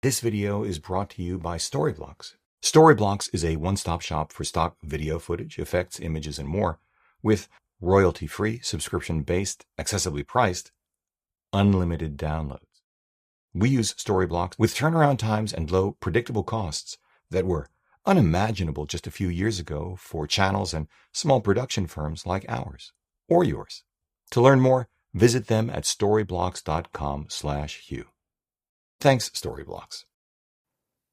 This video is brought to you by Storyblocks. Storyblocks is a one-stop shop for stock video footage, effects, images, and more, with royalty-free, subscription-based, accessibly priced, unlimited downloads. We use Storyblocks with turnaround times and low, predictable costs that were unimaginable just a few years ago for channels and small production firms like ours, or yours. To learn more, visit them at storyblocks.com/Hugh. Thanks, Storyblocks.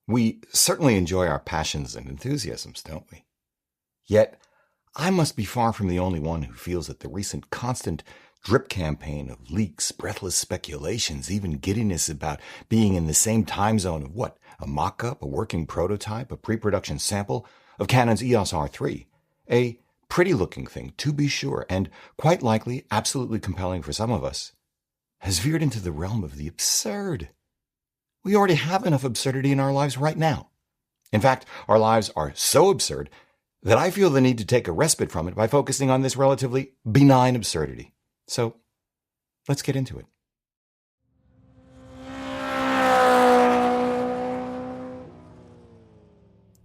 We certainly enjoy our passions and enthusiasms, don't we? Yet, I must be far from the only one who feels that the recent constant drip campaign of leaks, breathless speculations, even giddiness about being in the same time zone of what? A mock-up, a working prototype, a pre-production sample of Canon's EOS R3. A pretty-looking thing, to be sure, and quite likely absolutely compelling for some of us, has veered into the realm of the absurd. We already have enough absurdity in our lives right now. In fact, our lives are so absurd that I feel the need to take a respite from it by focusing on this relatively benign absurdity. So, let's get into it.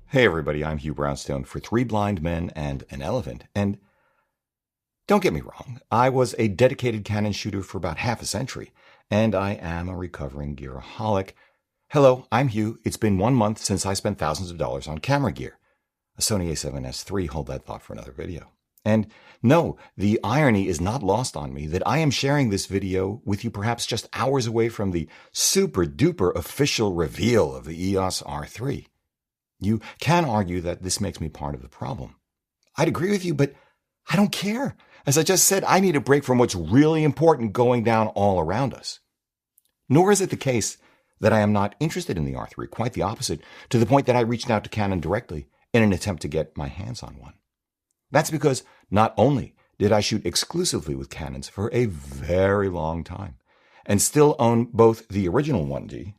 Hey everybody, I'm Hugh Brownstone for Three Blind Men and an Elephant, and don't get me wrong, I was a dedicated Canon shooter for about half a century, and I am a recovering gearaholic. Hello, I'm Hugh. It's been 1 month since I spent thousands of dollars on camera gear. A Sony a7S III, hold that thought for another video. And no, the irony is not lost on me that I am sharing this video with you perhaps just hours away from the super duper official reveal of the EOS R3. You can argue that this makes me part of the problem. I'd agree with you, but I don't care. As I just said, I need a break from what's really important going down all around us. Nor is it the case that I am not interested in the R3, quite the opposite, to the point that I reached out to Canon directly in an attempt to get my hands on one. That's because not only did I shoot exclusively with Canons for a very long time, and still own both the original 1D,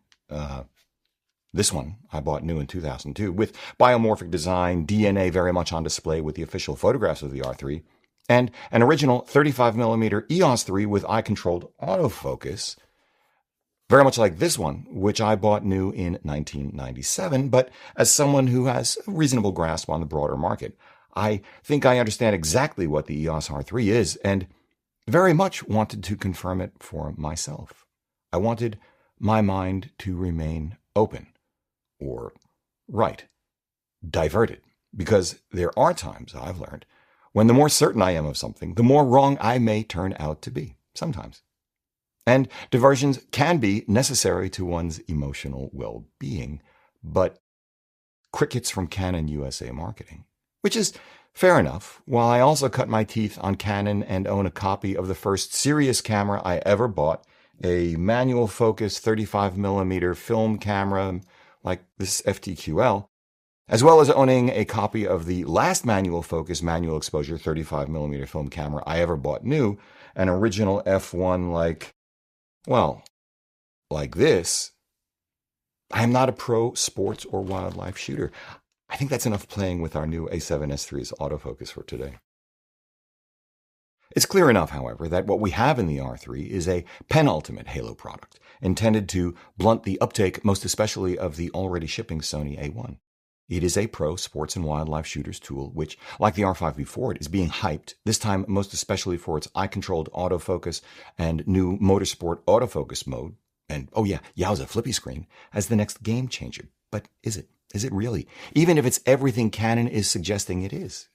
this one I bought new in 2002, with biomorphic design, DNA very much on display with the official photographs of the R3, and an original 35mm EOS 3 with eye-controlled autofocus, very much like this one, which I bought new in 1997, but as someone who has a reasonable grasp on the broader market, I think I understand exactly what the EOS R3 is, and very much wanted to confirm it for myself. I wanted my mind to remain open, or diverted, because there are times, I've learned, when the more certain I am of something, the more wrong I may turn out to be, sometimes. And diversions can be necessary to one's emotional well-being, but crickets from Canon USA marketing, which is fair enough, while I also cut my teeth on Canon and own a copy of the first serious camera I ever bought, a manual focus 35mm film camera like this FTQL, as well as owning a copy of the last manual focus, manual exposure 35mm film camera I ever bought new, an original F1 like this. I am not a pro sports or wildlife shooter. I think that's enough playing with our new a7S III's autofocus for today. It's clear enough, however, that what we have in the R3 is a penultimate Halo product, intended to blunt the uptake, most especially of the already shipping Sony A1. It is a pro sports and wildlife shooter's tool, which, like the R5 before it, is being hyped, this time most especially for its eye-controlled autofocus and new Motorsport autofocus mode, and oh yeah, yowza, flippy screen, as the next game changer. But is it? Is it really? Even if it's everything Canon is suggesting it is?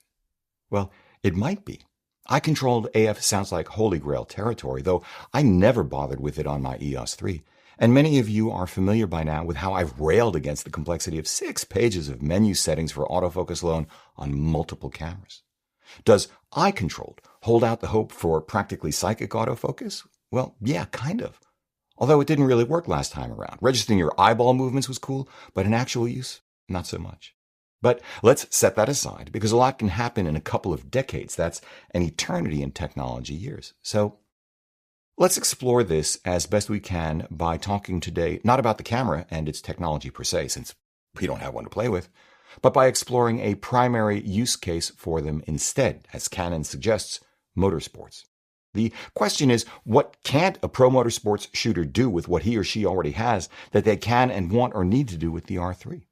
Well, it might be. Eye-controlled AF sounds like holy grail territory, though I never bothered with it on my EOS 3. And many of you are familiar by now with how I've railed against the complexity of 6 pages of menu settings for autofocus alone on multiple cameras. Does eye-controlled hold out the hope for practically psychic autofocus? Well, yeah, kind of. Although it didn't really work last time around. Registering your eyeball movements was cool, but in actual use, not so much. But let's set that aside, because a lot can happen in a couple of decades. That's an eternity in technology years. So let's explore this as best we can by talking today not about the camera and its technology per se, since we don't have one to play with, but by exploring a primary use case for them instead, as Canon suggests, motorsports. The question is, what can't a pro motorsports shooter do with what he or she already has that they can and want or need to do with the R3?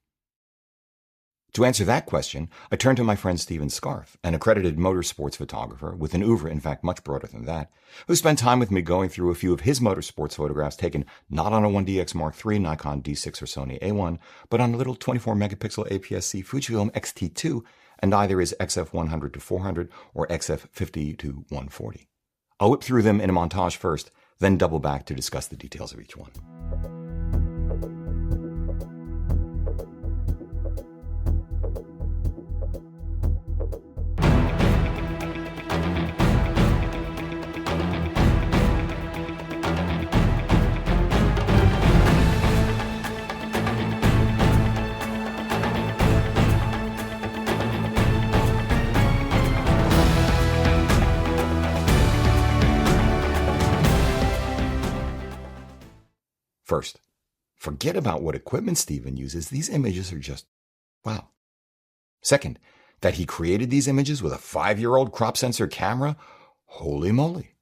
To answer that question, I turned to my friend Steven Scarf, an accredited motorsports photographer with an oeuvre, in fact much broader than that, who spent time with me going through a few of his motorsports photographs taken not on a 1DX Mark III, Nikon D6 or Sony A1, but on a little 24-megapixel APS-C Fujifilm X-T2 and either his XF100-400 or XF50-140. I'll whip through them in a montage first, then double back to discuss the details of each one. First, forget about what equipment Steven uses. These images are just, wow. Second, that he created these images with a 5-year-old crop sensor camera? Holy moly.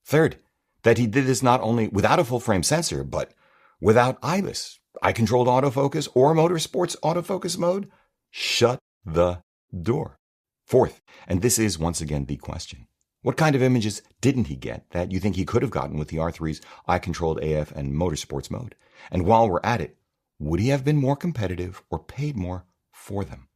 Third, that he did this not only without a full-frame sensor, but without IBIS, eye-controlled autofocus, or motorsports autofocus mode? Shut the door. Fourth, and this is once again the question, what kind of images didn't he get that you think he could have gotten with the R3's eye-controlled AF and motorsports mode? And while we're at it, would he have been more competitive or paid more for them?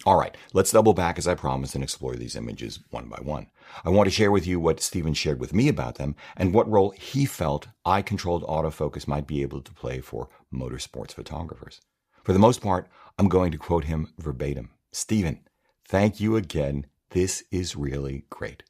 All right, let's double back as I promised and explore these images one by one. I want to share with you what Steven shared with me about them and what role he felt eye-controlled autofocus might be able to play for motorsports photographers. For the most part, I'm going to quote him verbatim. Steven, thank you again. This is really great.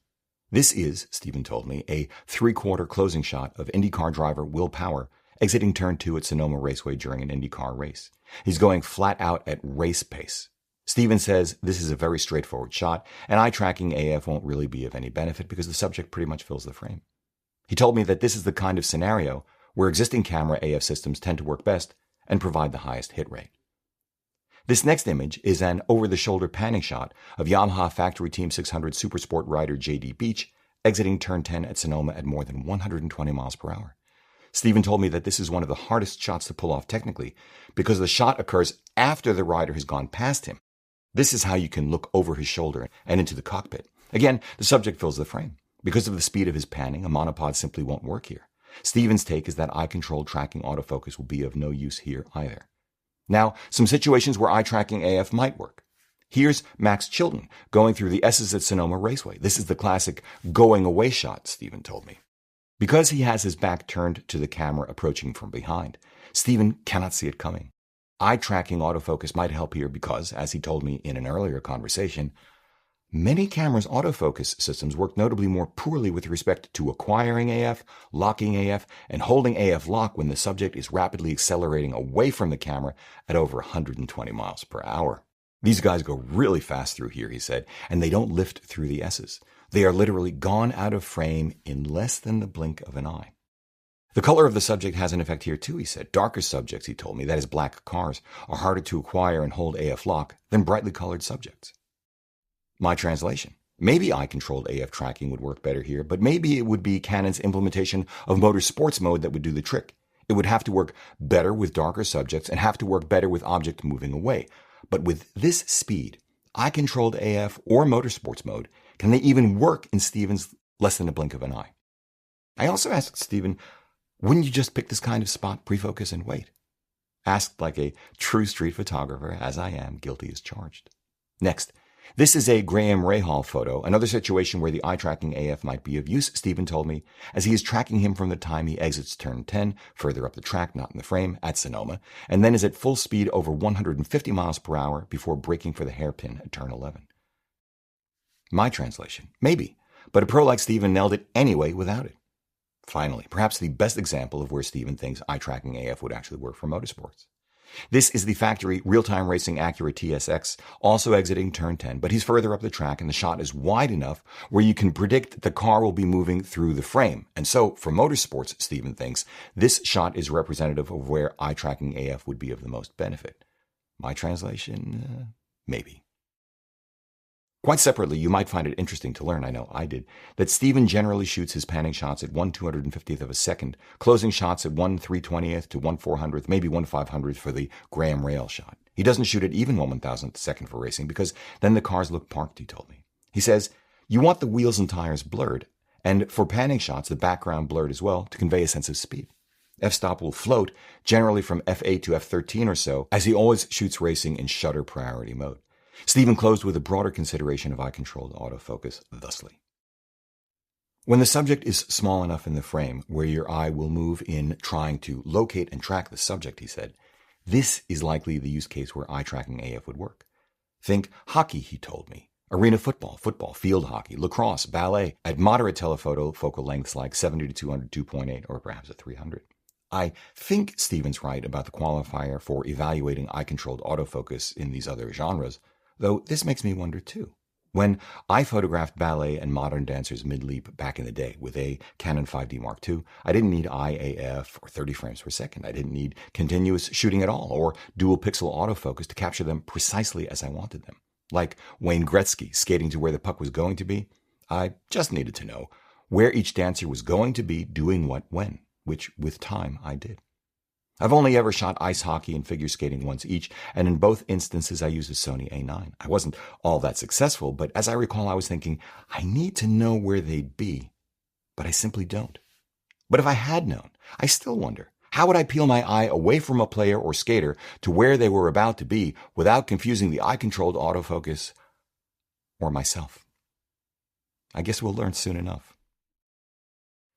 This is, Steven told me, a 3/4 closing shot of IndyCar driver Will Power exiting turn 2 at Sonoma Raceway during an IndyCar race. He's going flat out at race pace. Steven says this is a very straightforward shot, and eye tracking AF won't really be of any benefit because the subject pretty much fills the frame. He told me that this is the kind of scenario where existing camera AF systems tend to work best and provide the highest hit rate. This next image is an over-the-shoulder panning shot of Yamaha Factory Team 600 Supersport rider J.D. Beach exiting turn 10 at Sonoma at more than 120 miles per hour. Steven told me that this is one of the hardest shots to pull off technically because the shot occurs after the rider has gone past him. This is how you can look over his shoulder and into the cockpit. Again, the subject fills the frame. Because of the speed of his panning, a monopod simply won't work here. Steven's take is that eye-controlled tracking autofocus will be of no use here either. Now, some situations where eye-tracking AF might work. Here's Max Chilton going through the S's at Sonoma Raceway. This is the classic going away shot, Steven told me. Because he has his back turned to the camera approaching from behind, Steven cannot see it coming. Eye-tracking autofocus might help here because, as he told me in an earlier conversation, many cameras' autofocus systems work notably more poorly with respect to acquiring AF, locking AF, and holding AF lock when the subject is rapidly accelerating away from the camera at over 120 miles per hour. These guys go really fast through here, he said, and they don't lift through the S's. They are literally gone out of frame in less than the blink of an eye. The color of the subject has an effect here too, he said. Darker subjects, he told me, that is black cars, are harder to acquire and hold AF lock than brightly colored subjects. My translation. Maybe eye-controlled AF tracking would work better here, but maybe it would be Canon's implementation of motorsports mode that would do the trick. It would have to work better with darker subjects and have to work better with objects moving away. But with this speed, eye-controlled AF or motorsports mode, can they even work in Steven's less than a blink of an eye? I also asked Steven, wouldn't you just pick this kind of spot, pre-focus, and wait? Asked like a true street photographer, as I am, guilty as charged. Next, this is a Graham Rahal photo, another situation where the eye-tracking AF might be of use, Steven told me, as he is tracking him from the time he exits turn 10, further up the track, not in the frame, at Sonoma, and then is at full speed over 150 miles per hour before braking for the hairpin at turn 11. My translation, maybe, but a pro like Steven nailed it anyway without it. Finally, perhaps the best example of where Steven thinks eye-tracking AF would actually work for motorsports. This is the factory real-time racing Acura TSX, also exiting turn 10, but he's further up the track and the shot is wide enough where you can predict that the car will be moving through the frame. And so, for motorsports, Steven thinks, this shot is representative of where eye-tracking AF would be of the most benefit. My translation, maybe. Quite separately, you might find it interesting to learn, I know I did, that Steven generally shoots his panning shots at 1/250th of a second, closing shots at 1/320th to 1/400th, maybe 1/500th for the Graham rail shot. He doesn't shoot at even 1/1000th a second for racing because then the cars look parked, he told me. He says, you want the wheels and tires blurred, and for panning shots, the background blurred as well to convey a sense of speed. F-stop will float, generally from F8 to F13 or so, as he always shoots racing in shutter priority mode. Steven closed with a broader consideration of eye-controlled autofocus, thusly. When the subject is small enough in the frame where your eye will move in trying to locate and track the subject, he said, this is likely the use case where eye-tracking AF would work. Think hockey, he told me. Arena football, field hockey, lacrosse, ballet, at moderate telephoto focal lengths like 70 to 200, 2.8, or perhaps a 300. I think Steven's right about the qualifier for evaluating eye-controlled autofocus in these other genres, though this makes me wonder too. When I photographed ballet and modern dancers mid-leap back in the day with a Canon 5D Mark II, I didn't need IAF or 30 frames per second. I didn't need continuous shooting at all or dual pixel autofocus to capture them precisely as I wanted them. Like Wayne Gretzky skating to where the puck was going to be, I just needed to know where each dancer was going to be doing what when, which with time I did. I've only ever shot ice hockey and figure skating once each, and in both instances I used a Sony A9. I wasn't all that successful, but as I recall, I was thinking, I need to know where they'd be, but I simply don't. But if I had known, I still wonder, how would I peel my eye away from a player or skater to where they were about to be without confusing the eye-controlled autofocus or myself? I guess we'll learn soon enough.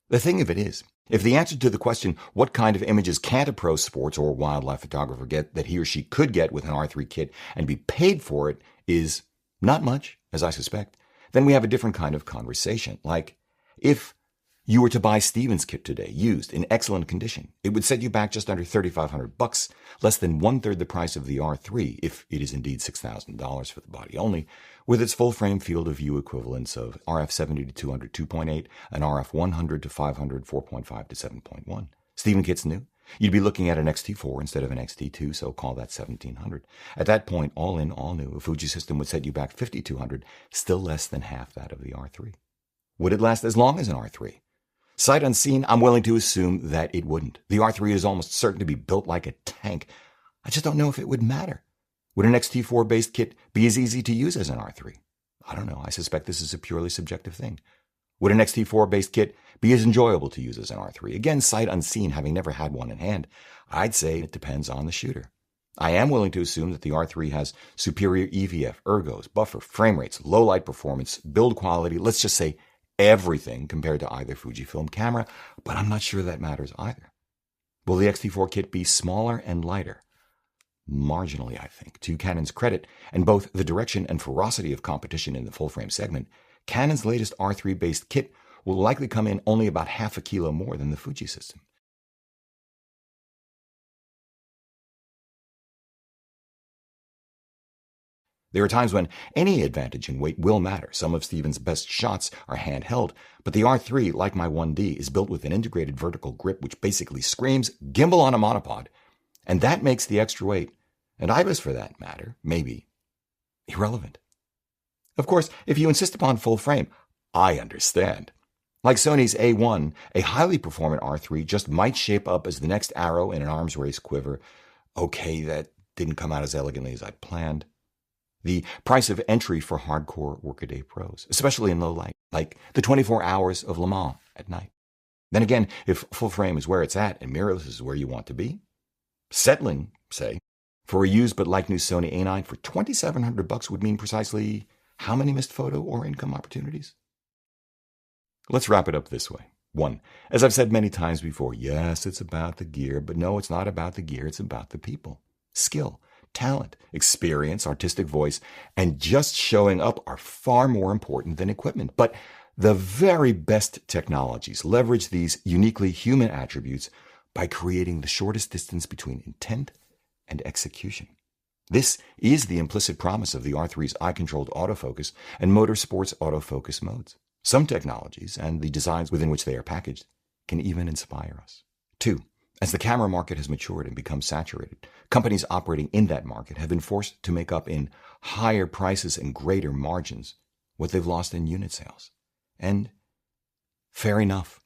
The thing of it is, if the answer to the question, what kind of images can't a pro sports or wildlife photographer get that he or she could get with an R3 kit and be paid for it, is not much, as I suspect, then we have a different kind of conversation. Like, if you were to buy Steven's kit today, used, in excellent condition, it would set you back just under $3,500, less than one-third the price of the R3, if it is indeed $6,000 for the body only, with its full-frame field of view equivalents of RF 70 to 200, 2.8, and RF 100 to 500, 4.5 to 7.1. Steven kit's new. You'd be looking at an XT4 instead of an XT2, so call that 1700. At that point, all in, all new, a Fuji system would set you back 5,200, still less than half that of the R3. Would it last as long as an R3? Sight unseen, I'm willing to assume that it wouldn't. The R3 is almost certain to be built like a tank. I just don't know if it would matter. Would an XT4-based kit be as easy to use as an R3? I don't know. I suspect this is a purely subjective thing. Would an XT4-based kit be as enjoyable to use as an R3? Again, sight unseen, having never had one in hand, I'd say it depends on the shooter. I am willing to assume that the R3 has superior EVF, ergos, buffer, frame rates, low light performance, build quality, let's just say everything compared to either Fujifilm camera, but I'm not sure that matters either. Will the XT4 kit be smaller and lighter? Marginally, I think. To Canon's credit, and both the direction and ferocity of competition in the full-frame segment, Canon's latest R3-based kit will likely come in only about half a kilo more than the Fuji system. There are times when any advantage in weight will matter. Some of Steven's best shots are handheld, but the R3, like my 1D, is built with an integrated vertical grip which basically screams gimbal on a monopod. And that makes the extra weight, and IBIS for that matter, maybe, irrelevant. Of course, if you insist upon full frame, I understand. Like Sony's A1, a highly performant R3 just might shape up as the next arrow in an arms race quiver. Okay, that didn't come out as elegantly as I'd planned. The price of entry for hardcore workaday pros, especially in low light, like the 24 hours of Le Mans at night. Then again, if full frame is where it's at and mirrorless is where you want to be, settling, say, for a used but like new Sony A9 for $2,700 would mean precisely how many missed photo or income opportunities? Let's wrap it up this way. 1. As I've said many times before, yes, it's about the gear, but no, it's not about the gear, it's about the people. Skill, talent, experience, artistic voice, and just showing up are far more important than equipment. But the very best technologies leverage these uniquely human attributes by creating the shortest distance between intent and execution. This is the implicit promise of the R3's eye-controlled autofocus and Motorsports autofocus modes. Some technologies, and the designs within which they are packaged, can even inspire us. 2. As the camera market has matured and become saturated, companies operating in that market have been forced to make up in higher prices and greater margins what they've lost in unit sales. And fair enough.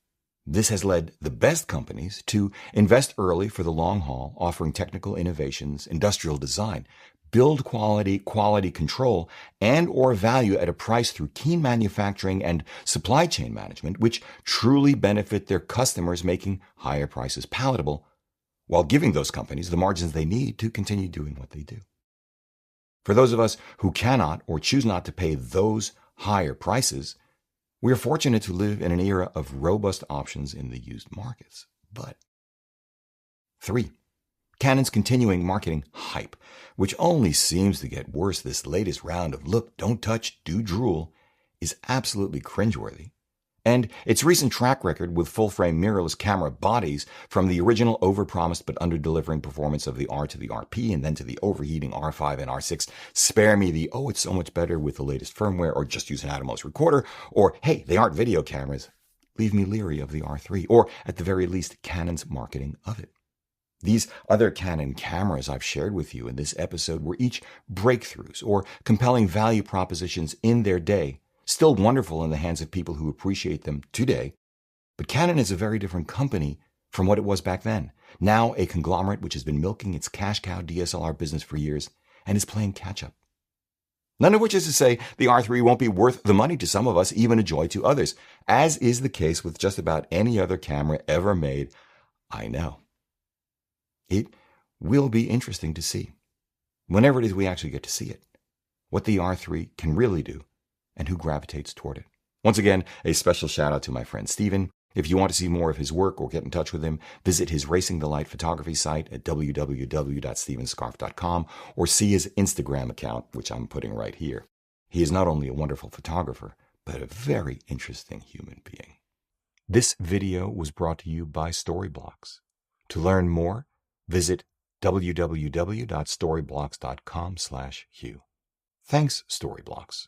This has led the best companies to invest early for the long haul, offering technical innovations, industrial design, build quality control, and or value at a price through keen manufacturing and supply chain management, which truly benefit their customers, making higher prices palatable, while giving those companies the margins they need to continue doing what they do. For those of us who cannot or choose not to pay those higher prices, we are fortunate to live in an era of robust options in the used markets. But 3. Canon's continuing marketing hype, which only seems to get worse this latest round of look, don't touch, do drool, is absolutely cringeworthy. And its recent track record with full-frame mirrorless camera bodies, from the original overpromised but under-delivering performance of the R to the RP and then to the overheating R5 and R6, spare me the, oh, it's so much better with the latest firmware, or just use an Atomos recorder, or, hey, they aren't video cameras, leave me leery of the R3, or at the very least, Canon's marketing of it. These other Canon cameras I've shared with you in this episode were each breakthroughs or compelling value propositions in their day, still wonderful in the hands of people who appreciate them today. But Canon is a very different company from what it was back then. Now a conglomerate which has been milking its cash cow DSLR business for years and is playing catch up. None of which is to say the R3 won't be worth the money to some of us, even a joy to others, as is the case with just about any other camera ever made. I know. It will be interesting to see, whenever it is we actually get to see it, what the R3 can really do and who gravitates toward it. Once again, a special shout out to my friend Steven. If you want to see more of his work or get in touch with him, visit his Racing the Light photography site at www.stevenscarf.com or see his Instagram account, which I'm putting right here. He is not only a wonderful photographer, but a very interesting human being. This video was brought to you by Storyblocks. To learn more, visit www.storyblocks.com/Hugh. Thanks, Storyblocks.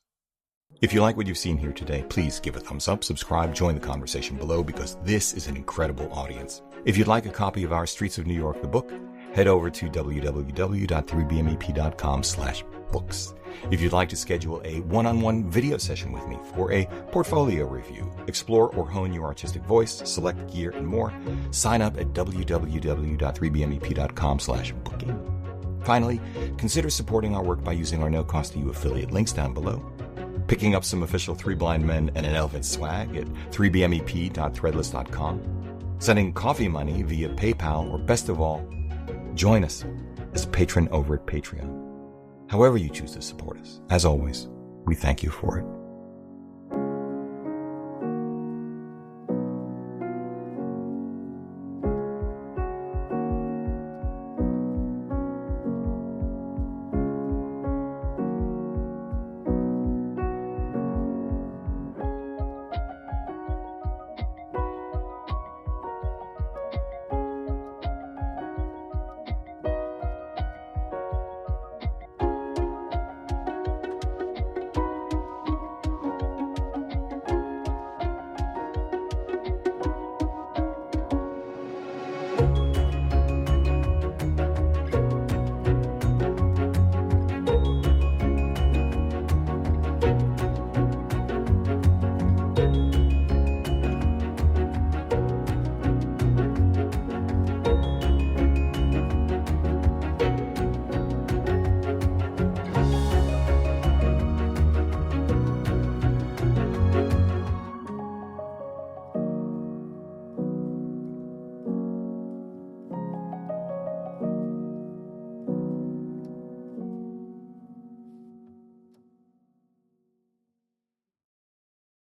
If you like what you've seen here today, please give a thumbs up, subscribe, join the conversation below, because this is an incredible audience. If you'd like a copy of our Streets of New York, the book, head over to www.3bmep.com/books. If you'd like to schedule a one-on-one video session with me for a portfolio review, explore or hone your artistic voice, select gear, and more, sign up at www.3bmep.com/booking. Finally, consider supporting our work by using our no-cost-to-you affiliate links down below, picking up some official Three Blind Men and an Elephant swag at 3bmep.threadless.com, sending coffee money via PayPal, or best of all, join us as a patron over at Patreon. However you choose to support us, as always, we thank you for it.